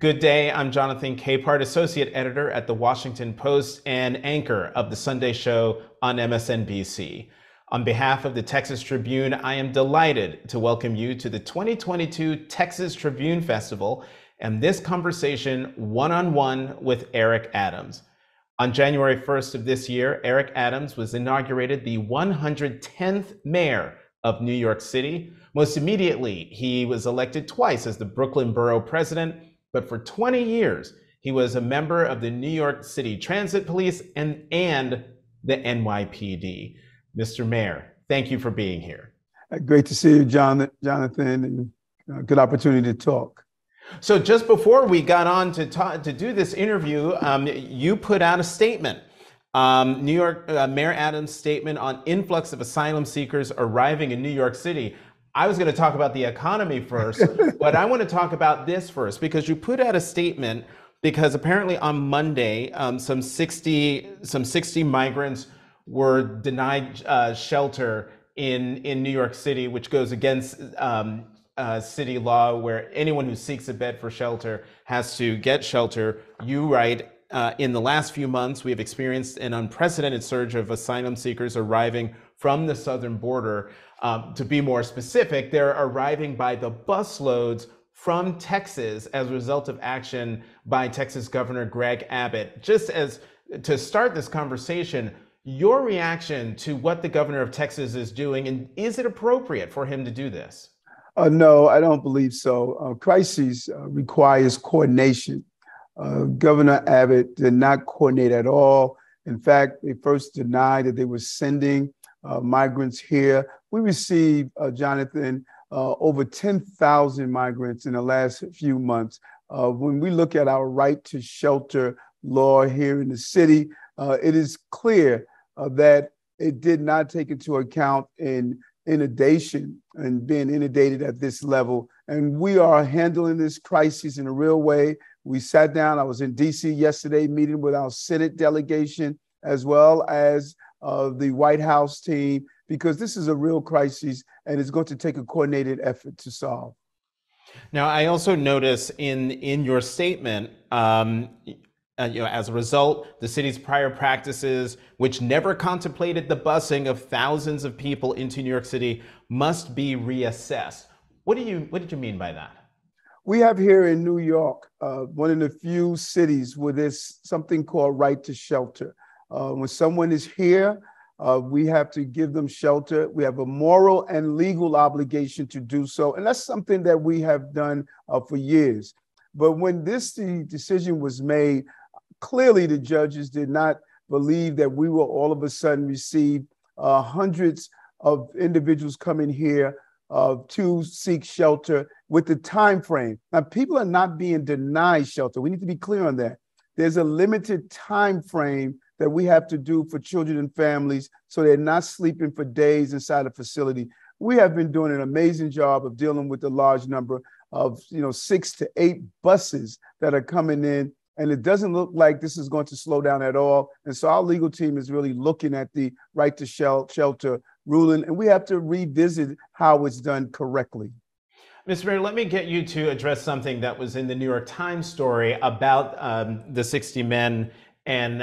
Good day. I'm Jonathan Capehart, Associate Editor at The Washington Post and anchor of the Sunday Show on MSNBC. On behalf of the Texas Tribune, I am delighted to welcome you to the 2022 Texas Tribune Festival and this conversation one-on-one with Eric Adams. On January 1st of this year, Eric Adams was inaugurated the 110th mayor of New York City. Most immediately, he was elected twice as the Brooklyn Borough President, but for 20 years, he was a member of the New York City Transit Police and the NYPD. Mr. Mayor, thank you for being here. Great to see you, Jonathan, and good opportunity to talk. So just before we got on to do this interview, you put out a statement. New York Mayor Adams' statement on influx of asylum seekers arriving in New York City. I was going to talk about the economy first, but I want to talk about this first because you put out a statement because apparently on Monday, some 60 migrants were denied shelter in New York City, which goes against city law, where anyone who seeks a bed for shelter has to get shelter. You write, in the last few months, we have experienced an unprecedented surge of asylum seekers arriving from the southern border. To be more specific, they're arriving by the busloads from Texas as a result of action by Texas Governor Greg Abbott. Just as to start this conversation, your reaction to what the governor of Texas is doing, and is it appropriate for him to do this? No, I don't believe so. Crises requires coordination. Governor Abbott did not coordinate at all. In fact, they first denied that they were sending migrants here. We received, Jonathan, over 10,000 migrants in the last few months. When we look at our right to shelter law here in the city, it is clear that it did not take into account inundation and being inundated at this level. And we are handling this crisis in a real way. We sat down. I was in D.C. yesterday meeting with our Senate delegation as well as the White House team, because this is a real crisis and it's going to take a coordinated effort to solve. Now, I also notice in your statement, as a result, the city's prior practices, which never contemplated the busing of thousands of people into New York City, must be reassessed. What did you mean by that? We have here in New York, one of the few cities where there's something called right to shelter. When someone is here, we have to give them shelter. We have a moral and legal obligation to do so. And that's something that we have done for years. But when the decision was made, clearly the judges did not believe that we will all of a sudden receive hundreds of individuals coming here to seek shelter with the time frame. Now, people are not being denied shelter. We need to be clear on that. There's a limited time frame that we have to do for children and families so they're not sleeping for days inside a facility. We have been doing an amazing job of dealing with the large number of 6 to 8 buses that are coming in, and it doesn't look like this is going to slow down at all. And so our legal team is really looking at the right to shelter ruling, and we have to revisit how it's done correctly. Mr. Mayor, let me get you to address something that was in the New York Times story about the 60 men and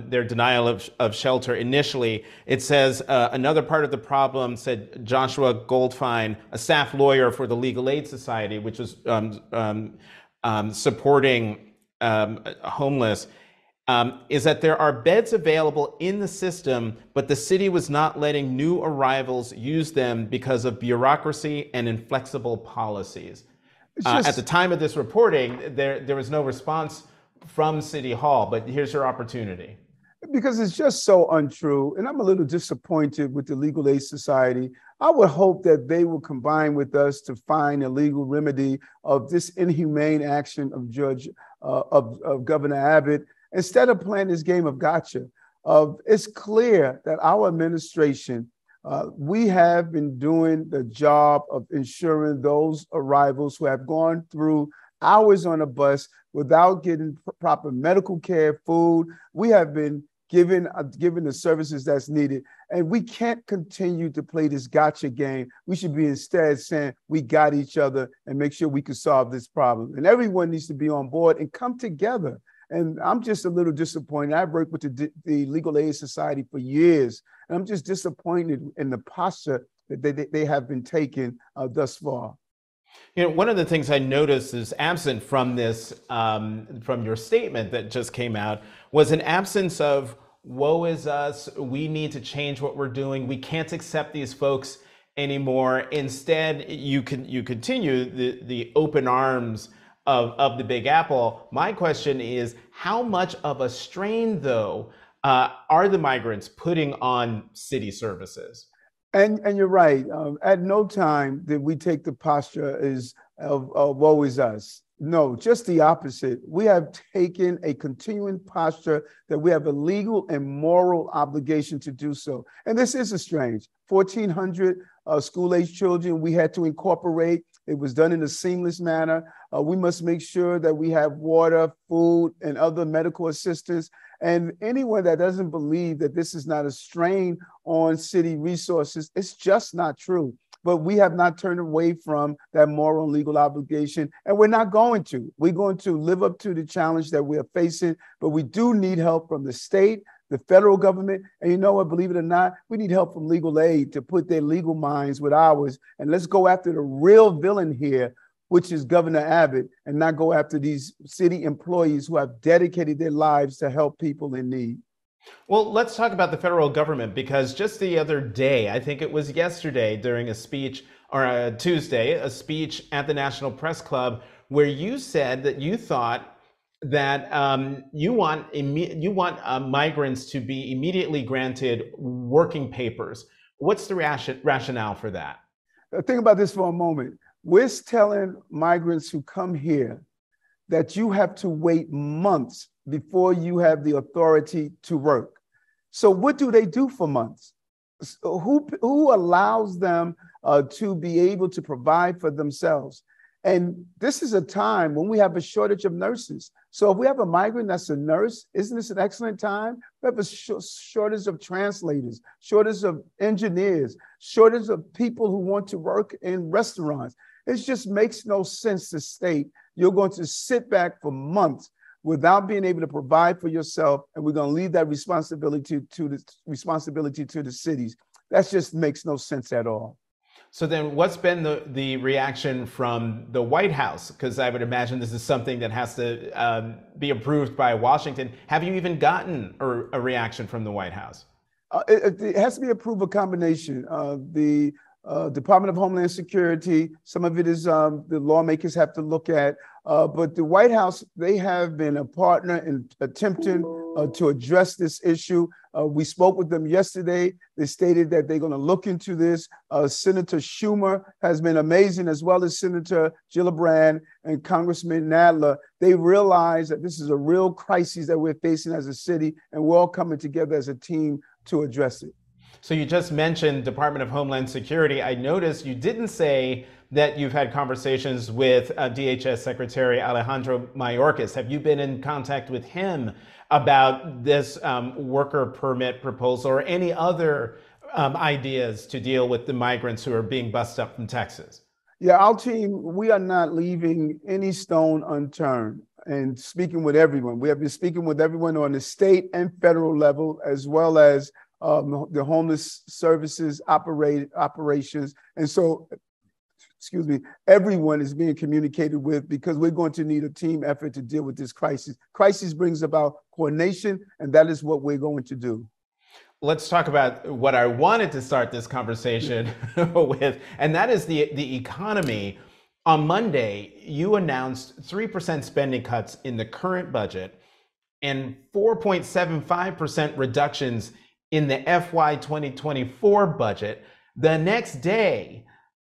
their denial of shelter initially. It says another part of the problem, said Joshua Goldfein, a staff lawyer for the Legal Aid Society, which was supporting homeless, is that there are beds available in the system, but the city was not letting new arrivals use them because of bureaucracy and inflexible policies. At the time of this reporting, there was no response from City Hall, but here's your opportunity. Because it's just so untrue, and I'm a little disappointed with the Legal Aid Society. I would hope that they will combine with us to find a legal remedy of this inhumane action of Governor Abbott, instead of playing this game of gotcha. It's clear that our administration, we have been doing the job of ensuring those arrivals who have gone through hours on a bus without getting proper medical care, food. We have been given the services that's needed. And we can't continue to play this gotcha game. We should be instead saying we got each other and make sure we can solve this problem. And everyone needs to be on board and come together. And I'm just a little disappointed. I've worked with the Legal Aid Society for years, and I'm just disappointed in the posture that they have been taking thus far. You know, one of the things I noticed is absent from this, from your statement that just came out, was an absence of woe is us, we need to change what we're doing, we can't accept these folks anymore. Instead, you continue the open arms of the Big Apple. My question is, how much of a strain, though, are the migrants putting on city services? And you're right. At no time did we take the posture of woe is us. No, just the opposite. We have taken a continuing posture that we have a legal and moral obligation to do so. And this is a strange 1,400 school-age children we had to incorporate. It was done in a seamless manner. We must make sure that we have water, food, and other medical assistance. And anyone that doesn't believe that this is not a strain on city resources, it's just not true. But we have not turned away from that moral and legal obligation, and we're not going to. We're going to live up to the challenge that we are facing, but we do need help from the state, the federal government, and you know what, believe it or not, we need help from legal aid to put their legal minds with ours, and let's go after the real villain here, which is Governor Abbott, and not go after these city employees who have dedicated their lives to help people in need. Well, let's talk about the federal government, because just the other day, I think it was yesterday, during a speech, or a Tuesday, a speech at the National Press Club, where you said that you thought that you want migrants to be immediately granted working papers. What's the rationale for that? Think about this for a moment. We're telling migrants who come here that you have to wait months before you have the authority to work. So what do they do for months? Who allows them to be able to provide for themselves? And this is a time when we have a shortage of nurses. So if we have a migrant that's a nurse, isn't this an excellent time? We have a shortage of translators, shortage of engineers, shortage of people who want to work in restaurants. It just makes no sense to state you're going to sit back for months without being able to provide for yourself, and we're going to leave that responsibility to the cities. That just makes no sense at all. So then what's been the reaction from the White House? Because I would imagine this is something that has to be approved by Washington. Have you even gotten a reaction from the White House? It has to be approved, a combination. The Department of Homeland Security, some of it is the lawmakers have to look at, but the White House, they have been a partner in attempting to address this issue. We spoke with them yesterday. They stated that they're going to look into this. Senator Schumer has been amazing, as well as Senator Gillibrand and Congressman Nadler. They realize that this is a real crisis that we're facing as a city, and we're all coming together as a team to address it. So you just mentioned Department of Homeland Security. I noticed you didn't say that you've had conversations with DHS Secretary Alejandro Mayorkas. Have you been in contact with him about this worker permit proposal or any other ideas to deal with the migrants who are being bussed up from Texas? Yeah, our team, we are not leaving any stone unturned and speaking with everyone. We have been speaking with everyone on the state and federal level, as well as the homeless services operations. And so, everyone is being communicated with, because we're going to need a team effort to deal with this crisis. Crisis brings about coordination, and that is what we're going to do. Let's talk about what I wanted to start this conversation with, and that is the economy. On Monday, you announced 3% spending cuts in the current budget and 4.75% reductions in the FY 2024 budget. The next day,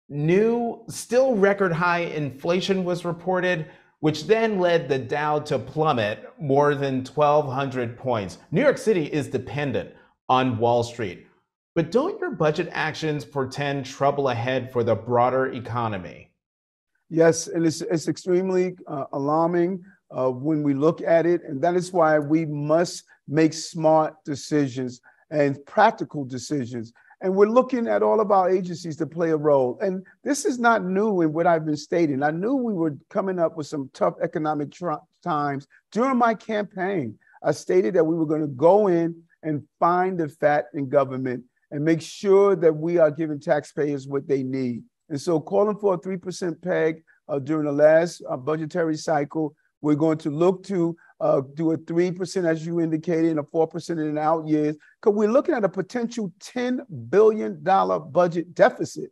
new, still record high inflation was reported, which then led the Dow to plummet more than 1,200 points. New York City is dependent on Wall Street. But don't your budget actions portend trouble ahead for the broader economy? Yes, and it's extremely alarming. when we look at it. And that is why we must make smart decisions and practical decisions. And we're looking at all of our agencies to play a role. And this is not new in what I've been stating. I knew we were coming up with some tough economic times. During my campaign, I stated that we were going to go in and find the fat in government and make sure that we are giving taxpayers what they need. And so calling for a 3% peg during the last budgetary cycle, we're going to look to do a 3%, as you indicated, and a 4% in the out years, because we're looking at a potential $10 billion budget deficit.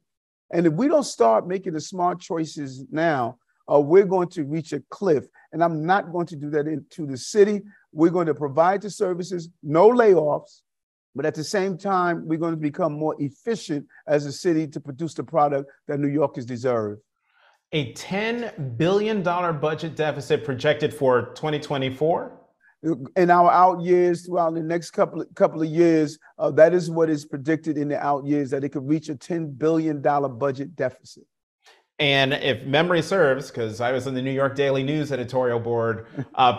And if we don't start making the smart choices now, we're going to reach a cliff. And I'm not going to do that into the city. We're going to provide the services, no layoffs, but at the same time, we're going to become more efficient as a city to produce the product that New Yorkers deserve. A $10 billion budget deficit projected for 2024? In our out years, throughout the next couple of years, that is what is predicted in the out years, that it could reach a $10 billion budget deficit. And if memory serves, because I was in the New York Daily News editorial board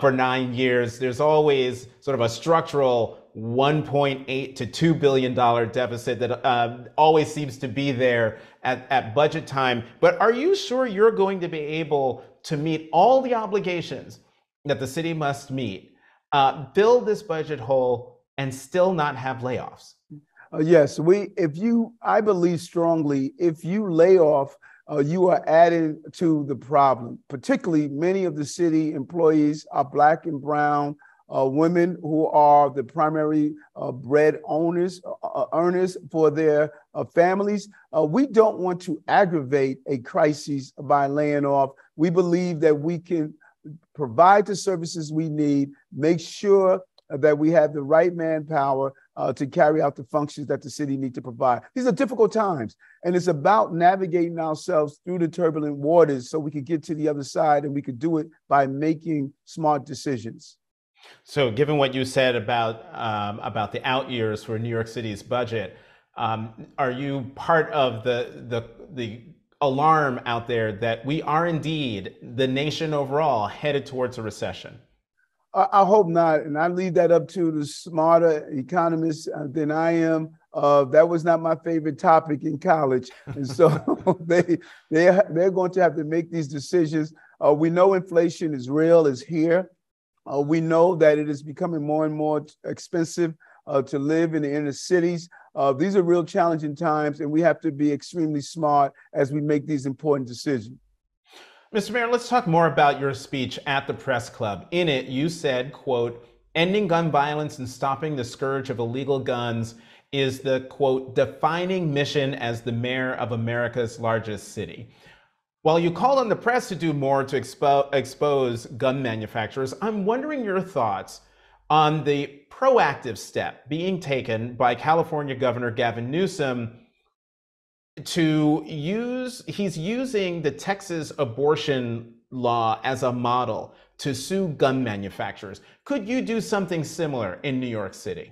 for 9 years, there's always sort of a structural $1.8 to $2 billion deficit that always seems to be there at budget time. But are you sure you're going to be able to meet all the obligations that the city must meet, fill this budget hole, and still not have layoffs? Yes, I believe strongly, if you lay off, you are adding to the problem. Particularly, many of the city employees are Black and brown, women who are the primary bread earners for their families. We don't want to aggravate a crisis by laying off. We believe that we can provide the services we need, make sure that we have the right manpower to carry out the functions that the city needs to provide. These are difficult times, and it's about navigating ourselves through the turbulent waters so we can get to the other side, and we could do it by making smart decisions. So given what you said about the out years for New York City's budget, are you part of the alarm out there that we are indeed, the nation overall, headed towards a recession? I hope not, and I leave that up to the smarter economists than I am. That was not my favorite topic in college, and so they're going to have to make these decisions. We know inflation is real, is here. We know that it is becoming more and more expensive to live in the inner cities. These are real challenging times, and we have to be extremely smart as we make these important decisions. Mr. Mayor, let's talk more about your speech at the press club. In it, you said, quote, "Ending gun violence and stopping the scourge of illegal guns is the, quote, defining mission as the mayor of America's largest city." While you called on the press to do more to expose gun manufacturers, I'm wondering your thoughts on the proactive step being taken by California Governor Gavin Newsom he's using the Texas abortion law as a model to sue gun manufacturers. Could you do something similar in New York City?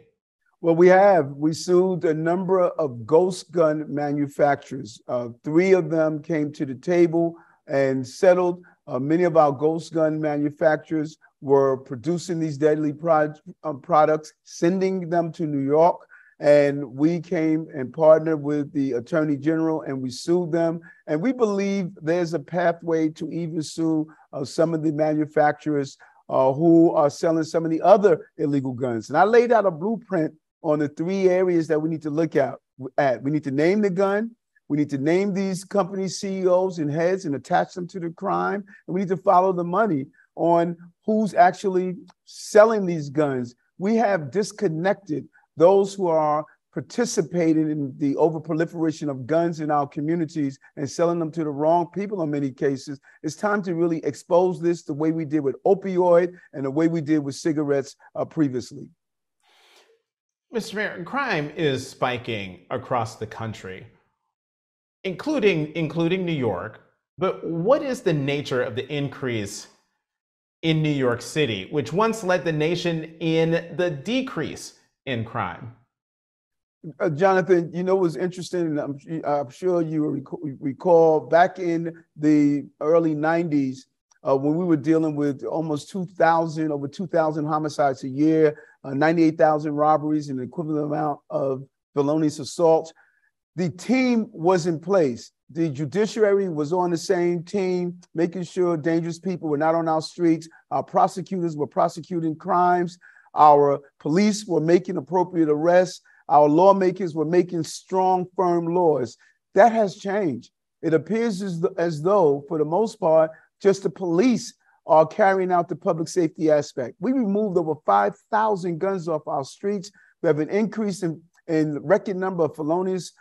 Well, we sued a number of ghost gun manufacturers. 3 of them came to the table and settled. Many of our ghost gun manufacturers were producing these deadly products, sending them to New York. And we came and partnered with the Attorney General and we sued them. And we believe there's a pathway to even sue some of the manufacturers who are selling some of the other illegal guns. And I laid out a blueprint on the 3 areas that we need to look at. We need to name the gun. We need to name these company CEOs and heads and attach them to the crime. And we need to follow the money on who's actually selling these guns. We have disconnected those who are participating in the overproliferation of guns in our communities and selling them to the wrong people in many cases. It's time to really expose this the way we did with opioid and the way we did with cigarettes previously. Mr. Mayor, crime is spiking across the country, including New York. But what is the nature of the increase in New York City, which once led the nation in the decrease in crime? Jonathan, you know what's interesting, and I'm sure you recall back in the early 90s, when we were dealing with almost over 2,000 homicides a year, 98,000 robberies, and the equivalent amount of felonious assaults. The team was in place. The judiciary was on the same team, making sure dangerous people were not on our streets. Our prosecutors were prosecuting crimes. Our police were making appropriate arrests. Our lawmakers were making strong, firm laws. That has changed. It appears as though, for the most part, just the police are carrying out the public safety aspect. We removed over 5,000 guns off our streets. We have an increase in record number of felonious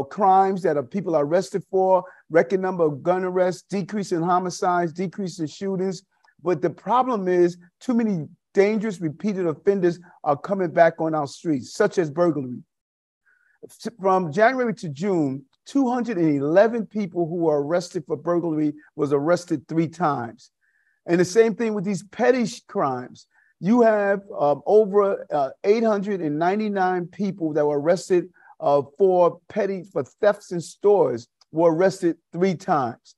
crimes that people are arrested for, record number of gun arrests, decrease in homicides, decrease in shootings. But the problem is too many dangerous repeated offenders are coming back on our streets, such as burglary. From January to June, 211 people who were arrested for burglary was arrested 3 times. And the same thing with these petty crimes. You have over 899 people that were arrested for thefts in stores were arrested 3 times.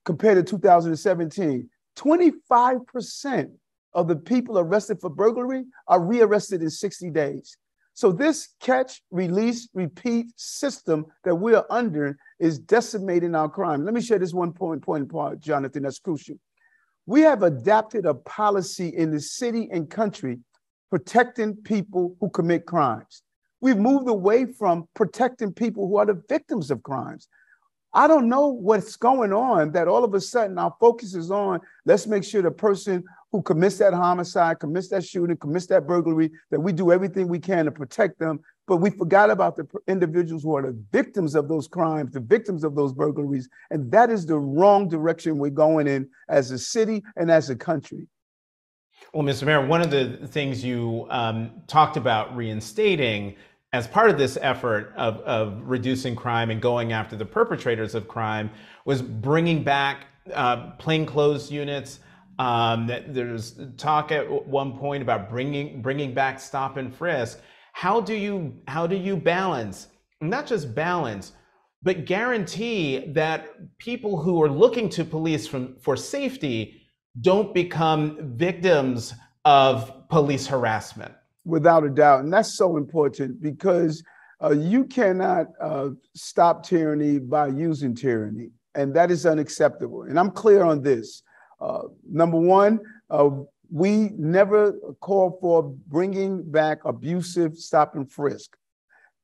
Compared to 2017, 25% of the people arrested for burglary are rearrested in 60 days. So this catch, release, repeat system that we're under is decimating our crime. Let me share this one point, Jonathan, that's crucial. We have adapted a policy in the city and country protecting people who commit crimes. We've moved away from protecting people who are the victims of crimes. I don't know what's going on that all of a sudden our focus is on, let's make sure the person who commits that homicide, commits that shooting, commits that burglary, that we do everything we can to protect them. But we forgot about the individuals who are the victims of those crimes, the victims of those burglaries. And that is the wrong direction we're going in as a city and as a country. Well, Mr. Mayor, one of the things you talked about reinstating as part of this effort of reducing crime and going after the perpetrators of crime was bringing back plainclothes units. There's talk at one point about bringing back stop and frisk. How do you balance, not just balance, but guarantee that people who are looking to police for safety don't become victims of police harassment? Without a doubt. And that's so important because you cannot stop tyranny by using tyranny. And that is unacceptable. And I'm clear on this. Number one, we never call for bringing back abusive stop and frisk.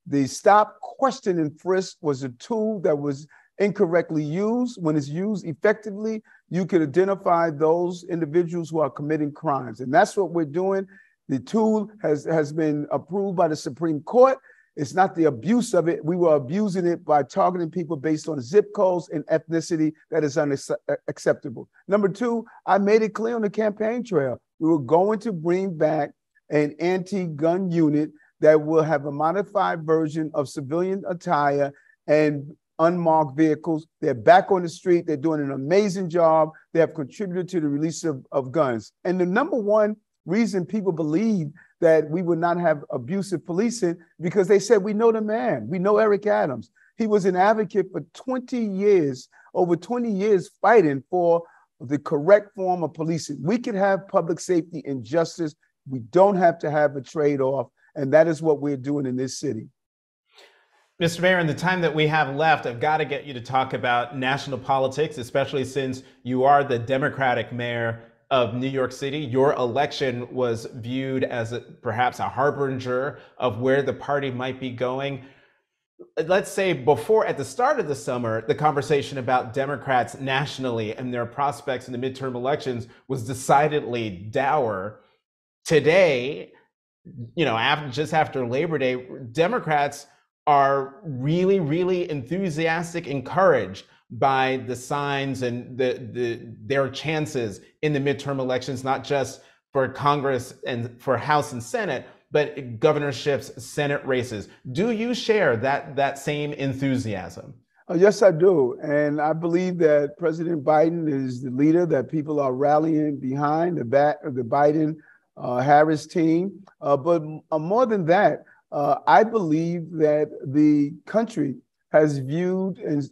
The stop, question, and frisk was a tool that was incorrectly used. When it's used effectively, you can identify those individuals who are committing crimes. And that's what we're doing. The tool has been approved by the Supreme Court. It's not the abuse of it. We were abusing it by targeting people based on zip codes and ethnicity. That is unacceptable. Number two, I made it clear on the campaign trail. We were going to bring back an anti-gun unit that will have a modified version of civilian attire and unmarked vehicles. They're back on the street. They're doing an amazing job. They have contributed to the release of guns. And the number one reason people believe that we would not have abusive policing, because they said, we know the man. We know Eric Adams. He was an advocate for 20 years, over 20 years fighting for the correct form of policing. We can have public safety and justice. We don't have to have a trade-off. And that is what we're doing in this city. Mr. Mayor, in the time that we have left, I've got to get you to talk about national politics, especially since you are the Democratic mayor of New York City. Your election was viewed as perhaps a harbinger of where the party might be going. Let's say at the start of the summer, the conversation about Democrats nationally and their prospects in the midterm elections was decidedly dour. Today, just after Labor Day, Democrats are really, really enthusiastic, encouraged by the signs and their chances in the midterm elections, not just for Congress and for House and Senate, but governorships, Senate races. Do you share that same enthusiasm? Yes, I do. And I believe that President Biden is the leader that people are rallying behind, the Biden-Harris team. But more than that, I believe that the country has viewed and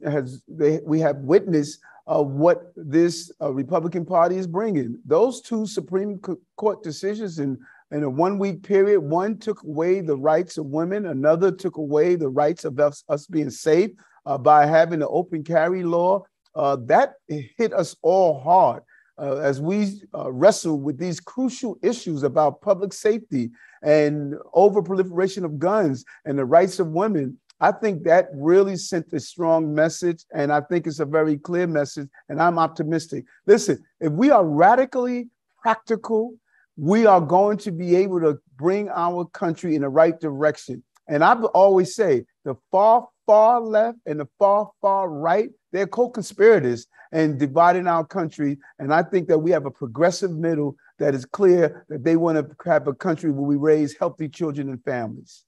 we have witnessed what this Republican Party is bringing. Those two Supreme Court decisions in a 1 week period, one took away the rights of women, another took away the rights of us being safe by having the open carry law. That hit us all hard as we wrestle with these crucial issues about public safety and overproliferation of guns and the rights of women. I think that really sent a strong message, and I think it's a very clear message, and I'm optimistic. Listen, if we are radically practical, we are going to be able to bring our country in the right direction. And I've always say the far, far left and the far, far right, they're co-conspirators in dividing our country. And I think that we have a progressive middle that is clear that they want to have a country where we raise healthy children and families.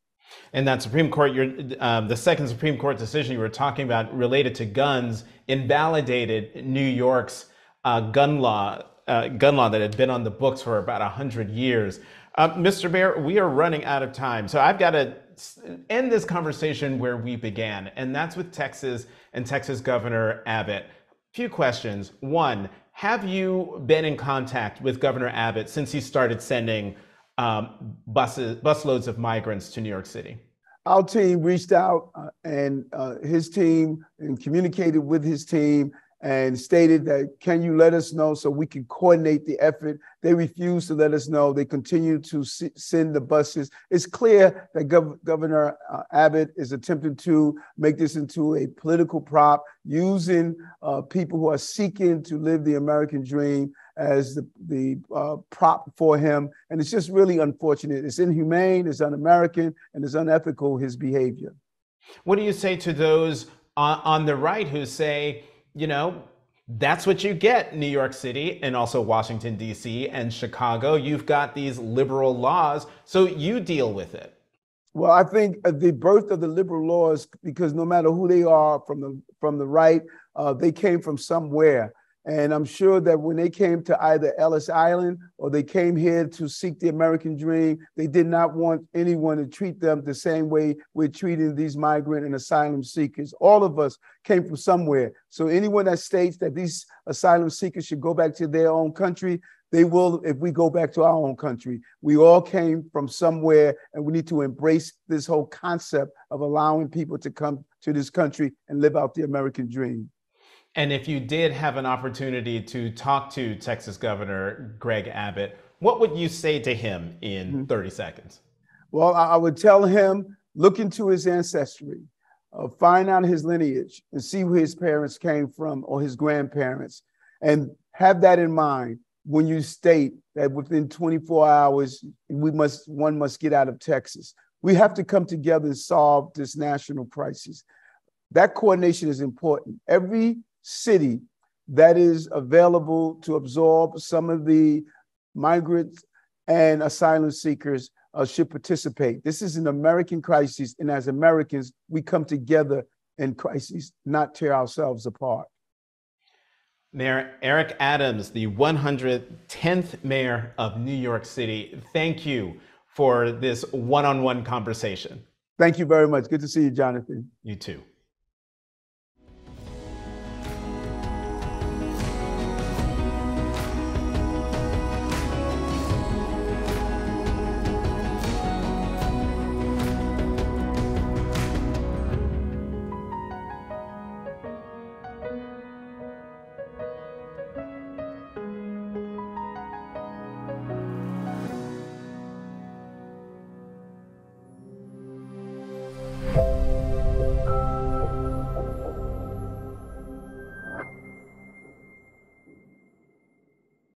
And that Supreme Court, the second Supreme Court decision you were talking about related to guns invalidated New York's gun law that had been on the books for about 100 years. Mr. Mayor, we are running out of time. So I've got to end this conversation where we began, and that's with Texas and Texas Governor Abbott. Few questions. One, have you been in contact with Governor Abbott since he started sending busloads of migrants to New York City? Our team reached out and his team and communicated with his team and stated that, can you let us know so we can coordinate the effort? They refused to let us know. They continue to send the buses. It's clear that Governor Abbott is attempting to make this into a political prop, using people who are seeking to live the American dream as the prop for him. And it's just really unfortunate. It's inhumane, it's un-American, and it's unethical, his behavior. What do you say to those on the right who say, you know, that's what you get, New York City and also Washington, D.C. and Chicago. You've got these liberal laws, so you deal with it. Well, I think the birth of the liberal laws, because no matter who they are from the right, they came from somewhere. And I'm sure that when they came to either Ellis Island or they came here to seek the American dream, they did not want anyone to treat them the same way we're treating these migrant and asylum seekers. All of us came from somewhere. So anyone that states that these asylum seekers should go back to their own country, they will if we go back to our own country. We all came from somewhere, and we need to embrace this whole concept of allowing people to come to this country and live out the American dream. And if you did have an opportunity to talk to Texas Governor Greg Abbott, what would you say to him in 30 seconds? Well, I would tell him, look into his ancestry, find out his lineage and see where his parents came from or his grandparents, and have that in mind when you state that within 24 hours, one must get out of Texas. We have to come together and solve this national crisis. That coordination is important. Every city that is available to absorb some of the migrants and asylum seekers should participate. This is an American crisis, and as Americans, we come together in crises, not tear ourselves apart. Mayor Eric Adams, the 110th mayor of New York City, thank you for this one-on-one conversation. Thank you very much. Good to see you, Jonathan. You too.